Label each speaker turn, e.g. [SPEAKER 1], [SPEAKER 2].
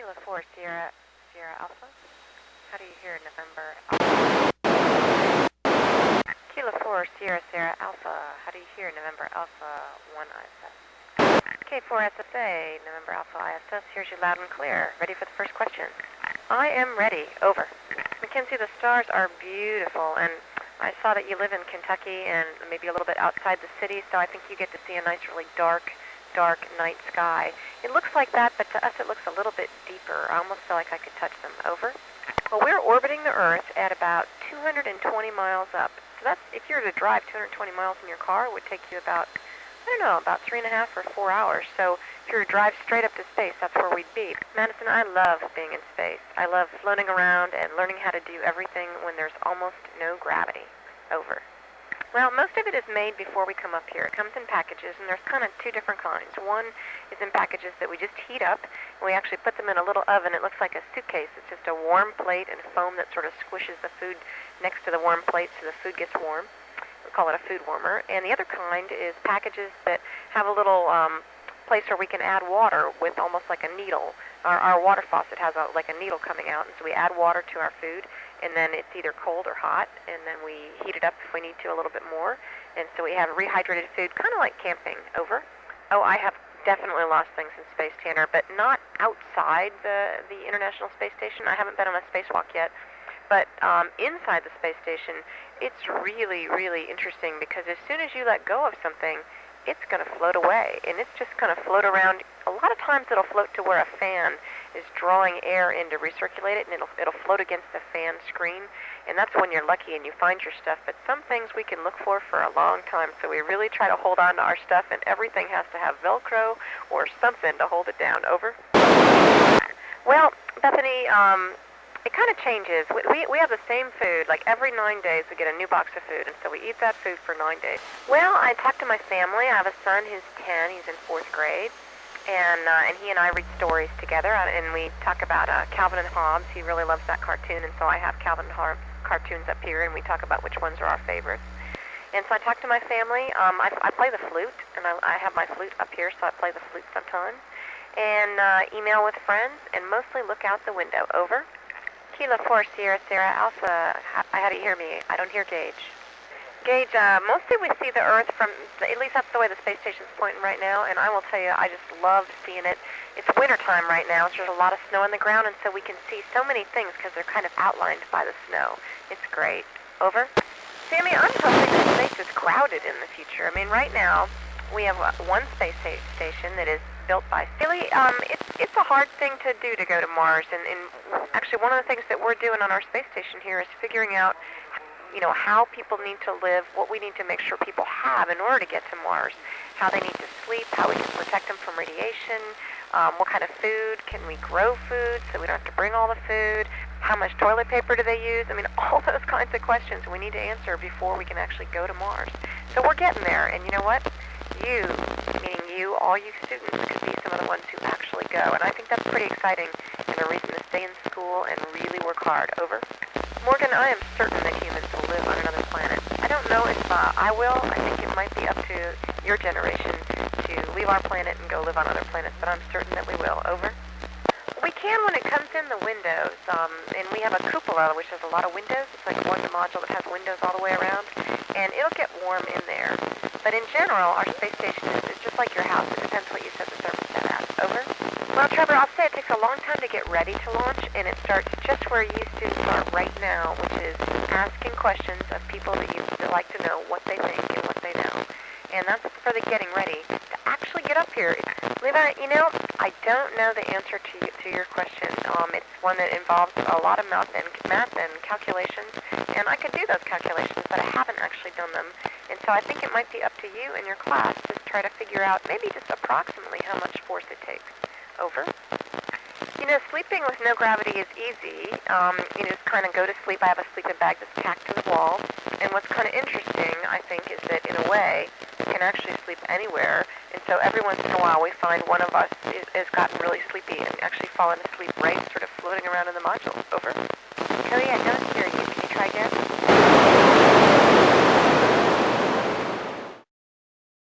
[SPEAKER 1] Kilo 4 Sierra Alpha. How do you hear November Alpha? Kilo 4 Sierra Alpha. How do you hear November Alpha 1SS? K4SSA, November Alpha ISS. Here's you loud and clear. Ready for the first question? I am ready. Over. Mackenzie, the stars are beautiful, and I saw that you live in Kentucky and maybe a little bit outside the city, so I think you get to see a nice, really dark night sky. It looks like that, but to us it looks a little bit deeper. I almost feel like I could touch them. Over. Well, we're orbiting the Earth at about 220 miles up. So that's, if you were to drive 220 miles in your car, it would take you about, I don't know, about 3.5 or 4 hours. So if you were to drive straight up to space, that's where we'd be. Madison, I love being in space. I love floating around and learning how to do everything when there's almost no gravity. Over. Well, most of it is made before we come up here. It comes in packages, and there's kind of two different kinds. One is in packages that we just heat up, and we actually put them in a little oven. It looks like a suitcase. It's just a warm plate and foam that sort of squishes the food next to the warm plate so the food gets warm. We call it a food warmer. And the other kind is packages that have a little place where we can add water with almost like a needle. Our water faucet has like a needle coming out, and so we add water to our food, and then it's either cold or hot, and then we heat it up if we need to a little bit more. And so we have rehydrated food, kind of like camping. Over. Oh, I have definitely lost things in space, Tanner, but not outside the International Space Station. I haven't been on a spacewalk yet. But inside the space station, it's really, really interesting because as soon as you let go of something, it's going to float away, and it's just going to float around. A lot of times it'll float to where a fan is drawing air in to recirculate it, and it'll float against the fan screen, and that's when you're lucky and you find your stuff. But some things we can look for a long time, so we really try to hold on to our stuff, and everything has to have Velcro or something to hold it down. Over. Well, Bethany, it kind of changes. We have the same food. Like every 9 days we get a new box of food, and so we eat that food for 9 days. Well, I talk to my family. I have a son who's 10. He's in 4th grade. And he and I read stories together, and we talk about Calvin and Hobbes. He really loves that cartoon, and so I have Calvin and Hobbes cartoons up here, and we talk about which ones are our favorites. And so I talk to my family. I play the flute, and I have my flute up here, so I play the flute sometimes. And email with friends, and mostly look out the window. Over. Kilo 4 Sierra Alpha. How do you hear me? I don't hear Gage. Gage, mostly we see the Earth from, at least that's the way the space station's pointing right now, and I will tell you, I just love seeing it. It's wintertime right now, so there's a lot of snow on the ground, and so we can see so many things because they're kind of outlined by the snow. It's great. Over. Sammy, I'm hoping that space is crowded in the future. I mean, right now, we have one space station that is built by Philly. It's a hard thing to do to go to Mars, and actually one of the things that we're doing on our space station here is figuring out, you know, how people need to live, what we need to make sure people have in order to get to Mars, how they need to sleep, how we can protect them from radiation, what kind of food, can we grow food so we don't have to bring all the food, how much toilet paper do they use? I mean, all those kinds of questions we need to answer before we can actually go to Mars. So we're getting there, and you know what? You, meaning you, all you students, could be some of the ones who actually go, and I think that's pretty exciting and a reason to stay in school and really work hard. Over. Morgan, I am certain that humans will live on another planet. I don't know if I will. I think it might be up to your generation to leave our planet and go live on other planets, but I'm certain that we will. Over. We can when it comes in the windows, and we have a cupola, which has a lot of windows. It's like one module that has windows all the way around, and it'll get warm in there. But in general, our space station is just like your house. It depends what you set the thermostat at. Over. Well, Trevor, I'll say it takes a long time to get ready to launch, and it starts just where you students are right now, which is asking questions of people that you like to know what they think and what they know. And that's for the getting ready to actually get up here. Levi, you know, I don't know the answer to your question. It's one that involves a lot of math and calculations, and I could do those calculations, but I haven't actually done them. And so I think it might be up to you and your class to try to figure out maybe just approximately how much force it takes. Over. You know, sleeping with no gravity is easy. You just kind of go to sleep. I have a sleeping bag that's tacked to the wall. And what's kind of interesting, I think, is that in a way, you can actually sleep anywhere. And so every once in a while, we find one of us has gotten really sleepy and actually fallen asleep right sort of floating around in the module. Over. Cody, I don't hear you. Can you try again?